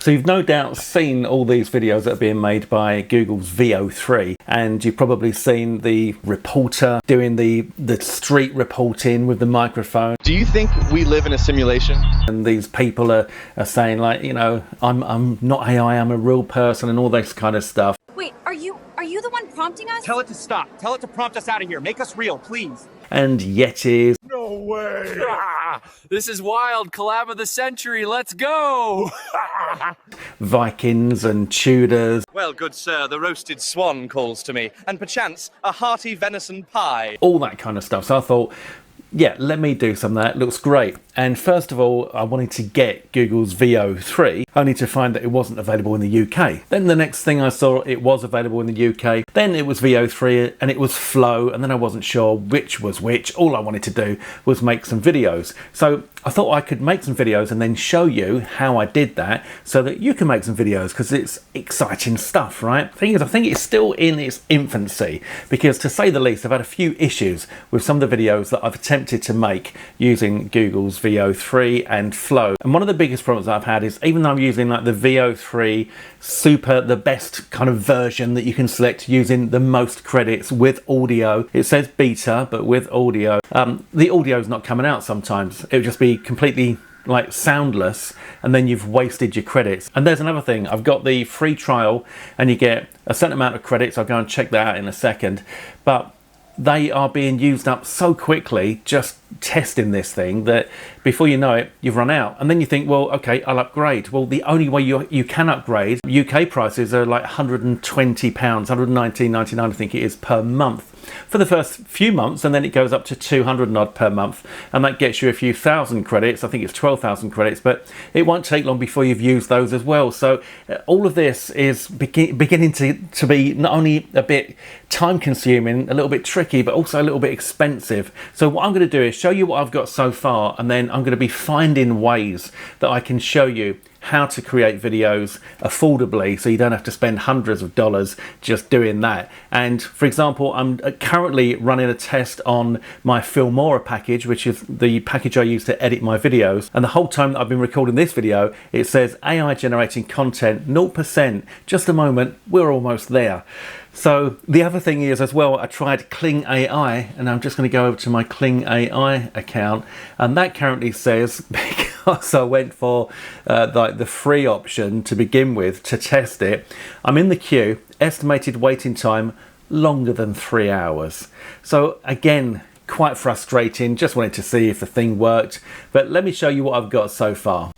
So you've no doubt seen all these videos that are being made by Google's VEO3, and you've probably seen the reporter doing the street reporting with the microphone. Do you think we live in a simulation? And these people are saying, like, you know, I'm not AI, I'm a real person, and all this kind of stuff. Wait, are you the one prompting us? Tell it to stop. Tell it to prompt us out of here. Make us real, please. And Yetis. No way. This is wild. Collab of the century. Let's go. Vikings and Tudors. Well, good sir, the roasted swan calls to me, and perchance a hearty venison pie. All that kind of stuff. So I thought, yeah, let me do some of that. It looks great. And first of all, I wanted to get Google's VEO3, only to find that it wasn't available in the UK. Then the next thing I saw, it was available in the UK. Then it was VEO3 and it was Flow, and then I wasn't sure which was which. All I wanted to do was make some videos. So I thought I could make some videos and then show you how I did that so that you can make some videos, because it's exciting stuff, right? The thing is, I think it's still in its infancy, because to say the least, I've had a few issues with some of the videos that I've attempted to make using Google's VEO3 and Flow. And one of the biggest problems that I've had is, even though I'm using like the VEO3 Super, the best kind of version that you can select using the most credits with audio, it says beta, but with audio, the audio is not coming out sometimes. It would just be completely like soundless, and then you've wasted your credits. And there's another thing, I've got the free trial and you get a certain amount of credits. I'll go and check that out in a second, but they are being used up so quickly just testing this thing that before you know it, you've run out. And then you think, well, okay, I'll upgrade. Well, the only way you can upgrade, UK prices are like £120, £119.99 I think it is per month for the first few months, and then it goes up to 200 and odd per month, and that gets you a few thousand credits. I think it's 12,000 credits, but it won't take long before you've used those as well. So all of this is beginning to be not only a bit time consuming, a little bit tricky, but also a little bit expensive. So what I'm going to do is show you what I've got so far, and then I'm going to be finding ways that I can show you how to create videos affordably, so you don't have to spend hundreds of dollars just doing that. And for example, I'm currently running a test on my Filmora package, which is the package I use to edit my videos. And the whole time that I've been recording this video, it says AI generating content 0%. Just a moment, we're almost there. So the other thing is as well, I tried Kling AI, and I'm just going to go over to my Kling AI account, and that currently says, because I went for like the free option to begin with to test it, I'm in the queue, estimated waiting time longer than 3 hours. So again, quite frustrating. Just wanted to see if the thing worked, but let me show you what I've got so far.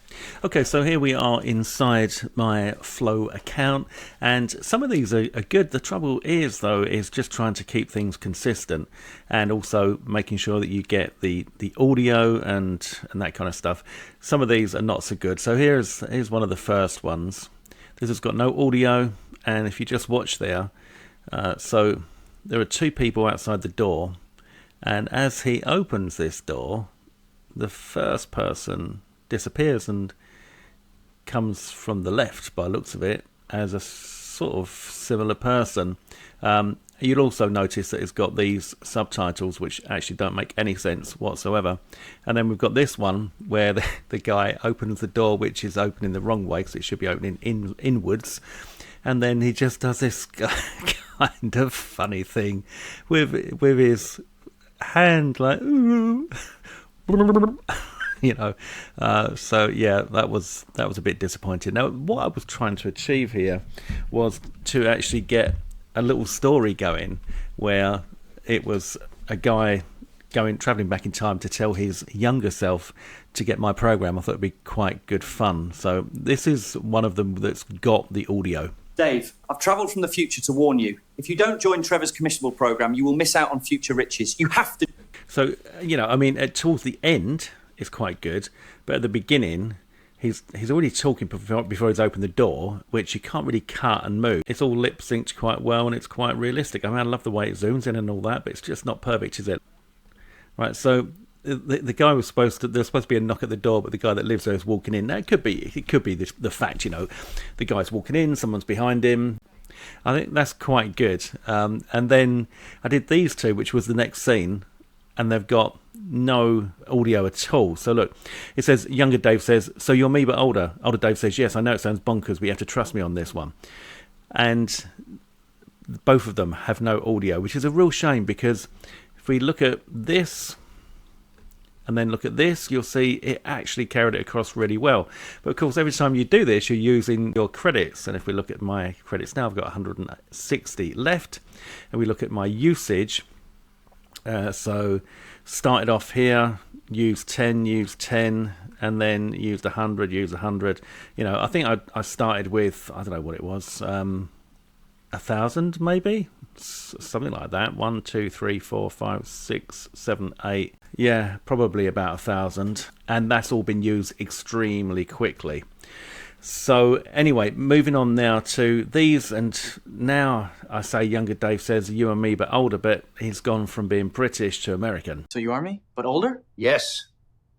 Okay, so here we are inside my Flow account, and some of these are good. The trouble is, though, is just trying to keep things consistent, and also making sure that you get the audio and that kind of stuff. Some of these are not so good. So here's one of the first ones. This has got no audio, and if you just watch there, so there are two people outside the door, and as he opens this door, the first person disappears and comes from the left, by the looks of it, as a sort of similar person. You'll also notice that it's got these subtitles which actually don't make any sense whatsoever. And then we've got this one where the guy opens the door, which is opening the wrong way because it should be opening inwards, and then he just does this kind of funny thing with his hand, like ooh. You know, so yeah, that was a bit disappointing. Now, what I was trying to achieve here was to actually get a little story going, where it was a guy traveling back in time to tell his younger self to get my program. I thought it'd be quite good fun. So this is one of them that's got the audio. Dave, I've travelled from the future to warn you. If you don't join Trevor's commissionable program, you will miss out on future riches. You have to. So, you know, I mean, towards the end, it's quite good, but at the beginning he's already talking before he's opened the door, which you can't really cut and move. It's all lip synced quite well, and it's quite realistic. I mean, I love the way it zooms in and all that, but it's just not perfect, is it? Right, so the guy was there's supposed to be a knock at the door, but the guy that lives there is walking in. Now it could be the fact, you know, the guy's walking in, someone's behind him. I think that's quite good. And then I did these two, which was the next scene. and they've got no audio at all. So look, it says, younger Dave says, so you're me but older. Older Dave says, yes, I know it sounds bonkers, but you have to trust me on this one. And both of them have no audio, which is a real shame, because if we look at this and then look at this, you'll see it actually carried it across really well. But of course, every time you do this, you're using your credits. And if we look at my credits now, I've got 160 left. And we look at my usage. So started off here, used 10, and then used 100, used 100. You know, I think I started with, I don't know what it was, 1,000 maybe, something like that. 1, 2, 3, 4, 5, 6, 7, 8. Yeah, probably about 1,000, and that's all been used extremely quickly. So anyway, moving on now to these, and now I say younger Dave says you and me but older, but he's gone from being British to American. So you are me, but older? Yes.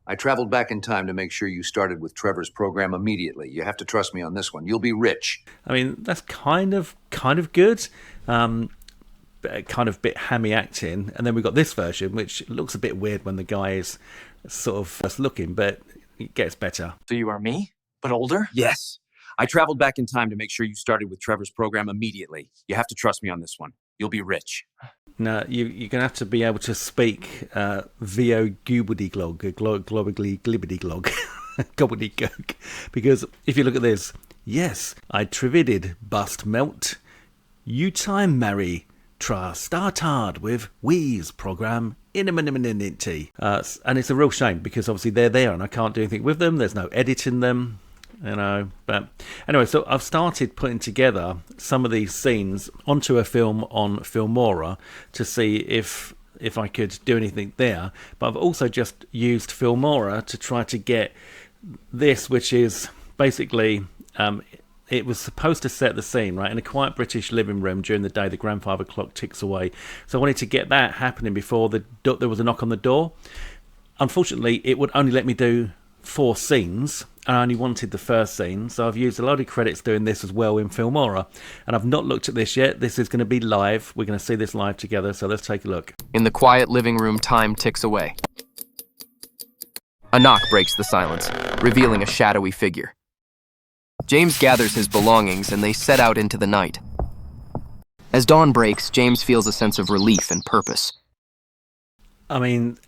I traveled back in time to make sure you started with Trevor's program immediately. You have to trust me on this one. You'll be rich. I mean, that's kind of good. Kind of bit hammy acting. And then we've got this version, which looks a bit weird when the guy is sort of first looking, but it gets better. So you are me, but older? Yes. I traveled back in time to make sure you started with Trevor's program immediately. You have to trust me on this one. You'll be rich. Now, you're going to have to be able to speak VEO gobbledygook, glibbity-glog, gobbledygook. Because if you look at this, yes, I trivided bust melt. You time marry, tra start hard with We's program iniminity. And it's a real shame, because obviously they're there and I can't do anything with them. There's no editing them. You know, but anyway, so I've started putting together some of these scenes onto a film on Filmora to see if I could do anything there. But I've also just used Filmora to try to get this, which is basically it was supposed to set the scene, right, in a quiet British living room during the day. The grandfather clock ticks away. So I wanted to get that happening before there was a knock on the door. Unfortunately, it would only let me do 4 scenes. I only wanted the first scene, so I've used a load of credits doing this as well in Filmora, and I've not looked at this yet. This is going to be live. We're going to see this live together, so let's take a look. In the quiet living room, time ticks away. A knock breaks the silence, revealing a shadowy figure. James gathers his belongings and they set out into the night. As dawn breaks, James feels a sense of relief and purpose. I mean,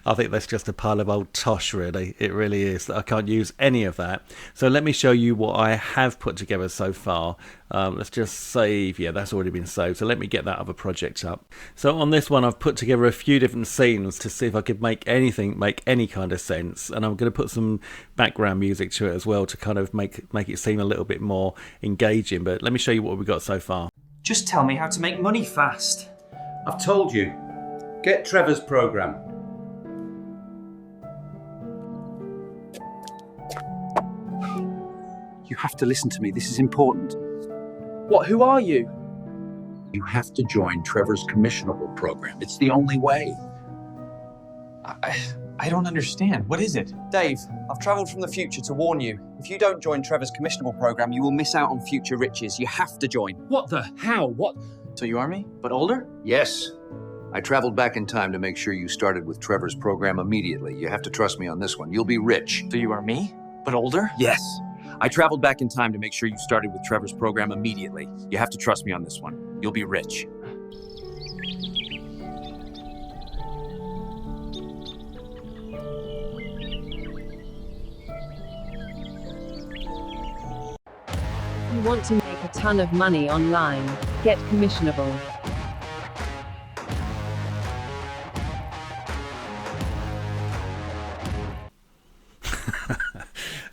I think that's just a pile of old tosh, really. It really is. I can't use any of that. So let me show you what I have put together so far. Let's just save. Yeah, that's already been saved. So let me get that other project up. So on this one, I've put together a few different scenes to see if I could make anything make any kind of sense. And I'm going to put some background music to it as well to kind of make it seem a little bit more engaging. But let me show you what we've got so far. Just tell me how to make money fast. I've told you. Get Trevor's program. You have to listen to me. This is important. What, who are you? You have to join Trevor's commissionable program. It's the only way. I don't understand. What is it? Dave, I've travelled from the future to warn you. If you don't join Trevor's commissionable program, you will miss out on future riches. You have to join. What the? How? What? So you are me, but older? Yes. I traveled back in time to make sure you started with Trevor's program immediately. You have to trust me on this one. You'll be rich. So you are me, but older? Yes. I traveled back in time to make sure you started with Trevor's program immediately. You have to trust me on this one. You'll be rich. You want to make a ton of money online? Get commissionable.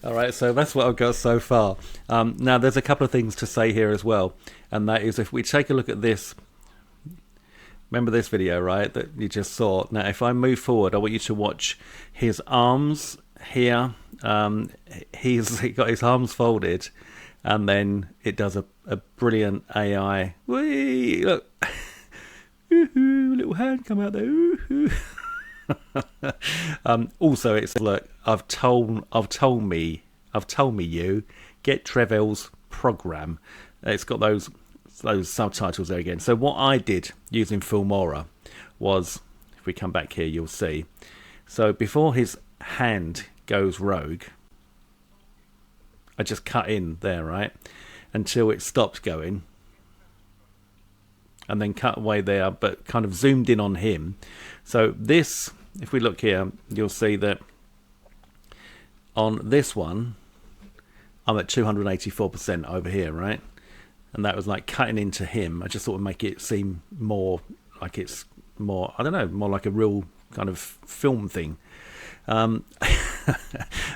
All right, so that's what I've got so far. Now, there's a couple of things to say here as well, and that is if we take a look at this, remember this video, right, that you just saw? Now, if I move forward, I want you to watch his arms here. He's got his arms folded, and then it does a brilliant AI. Whee! Look, ooh, little hand come out there. Ooh. Also, it's look. I've told me you get Trevor's program. It's got those subtitles there again. So what I did using Filmora was, if we come back here, you'll see. So before his hand goes rogue, I just cut in there, right, until it stopped going, and then cut away there, but kind of zoomed in on him. So this, if we look here, you'll see that on this one, I'm at 284% over here, right? And that was like cutting into him. I just thought it would make it seem more like it's more, I don't know, more like a real kind of film thing.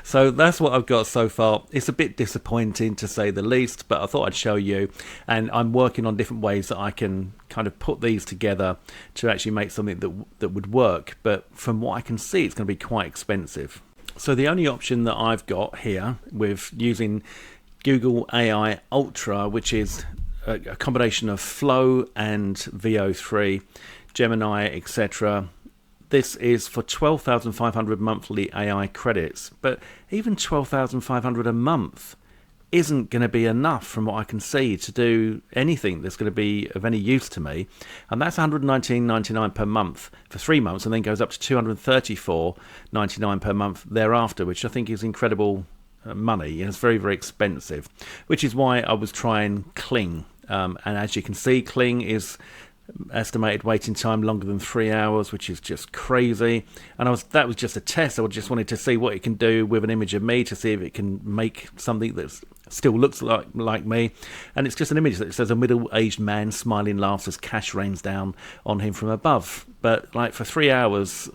So that's what I've got so far. It's a bit disappointing to say the least, but I thought I'd show you, and I'm working on different ways that I can kind of put these together to actually make something that would work, but from what I can see, it's going to be quite expensive. So the only option that I've got here with using Google AI Ultra, which is a combination of Flow and VEO3, Gemini, etc. This is for 12,500 monthly AI credits, but even 12,500 a month isn't going to be enough from what I can see to do anything that's going to be of any use to me. And that's $119.99 per month for 3 months, and then goes up to $234.99 per month thereafter, which I think is incredible money, and it's very, very expensive, which is why I was trying Kling. And as you can see, Kling is estimated waiting time longer than 3 hours, which is just crazy. And that was just a test. I just wanted to see what it can do with an image of me, to see if it can make something that still looks like me. And it's just an image that says a middle-aged man smiling laughs as cash rains down on him from above. But like for 3 hours,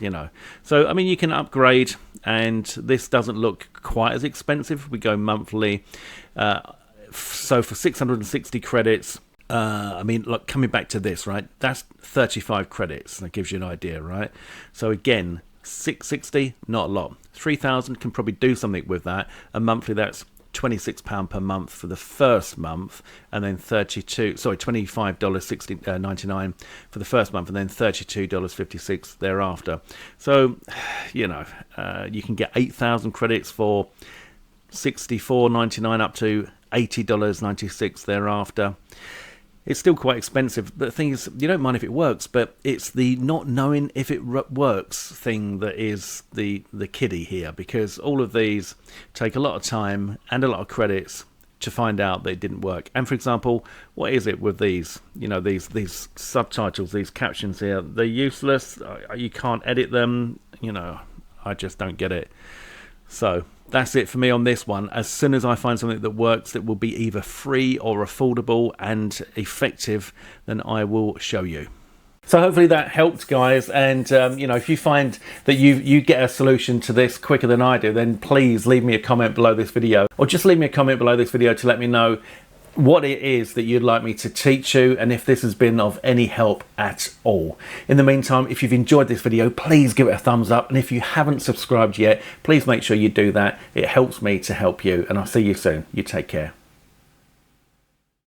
you know. So I mean, you can upgrade, and this doesn't look quite as expensive. We go monthly. So for 660 credits, I mean, look, coming back to this, right, that's 35 credits. That gives you an idea, right? So again, 660, not a lot. 3,000 can probably do something with that. And monthly, that's £26 per month for the first month, and then $25.99 for the first month, and then $32.56 thereafter. So, you know, you can get 8,000 credits for $64.99 up to $80.96 thereafter. It's still quite expensive. But the thing is, you don't mind if it works, but it's the not knowing if it works thing that is the kiddie here, because all of these take a lot of time and a lot of credits to find out that it didn't work. And for example, what is it with these? You know, these subtitles, these captions here, they're useless. You can't edit them. You know, I just don't get it. So that's it for me on this one. As soon as I find something that works, that will be either free or affordable and effective, then I will show you. So hopefully that helped, guys. And you know, if you find that you get a solution to this quicker than I do, then please leave me a comment below this video, or just leave me a comment below this video to let me know what it is that you'd like me to teach you, and if this has been of any help at all. In the meantime, if you've enjoyed this video, please give it a thumbs up, and if you haven't subscribed yet, please make sure you do that. It helps me to help you, and I'll see you soon. You take care.